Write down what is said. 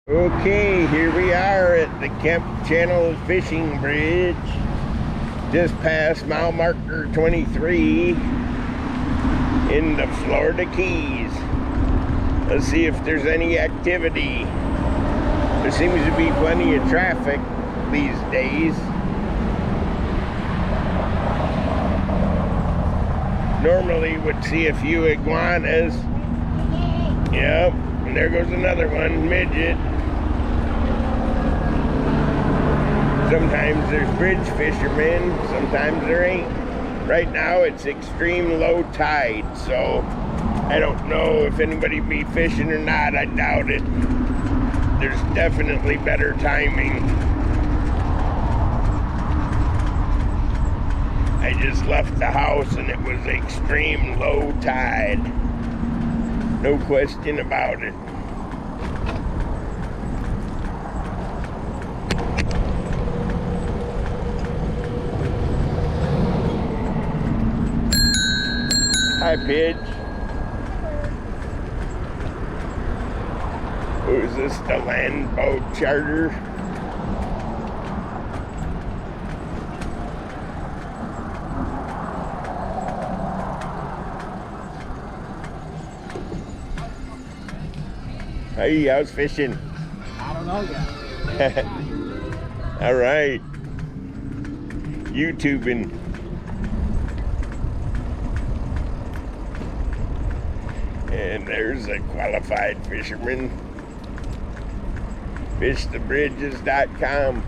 Okay, here we are at the Kemp Channel Fishing Bridge, just past mile marker 23 in the Florida Keys. Let's see if there's any activity. There seems to be plenty of traffic these days. Normally would see a few iguanas. Yep, and there goes another one, midget. Sometimes there's bridge fishermen, sometimes there ain't. Right now it's extreme low tide, so I don't know if anybody be fishing or not. I doubt it. There's definitely better timing. I just left the house and it was extreme low tide. No question about it. Hi, Pidge. Who's this, the land boat charter? Hey, how's fishing? I don't know yet. All right. YouTubing. And there's a qualified fisherman. Fishthebridges.com.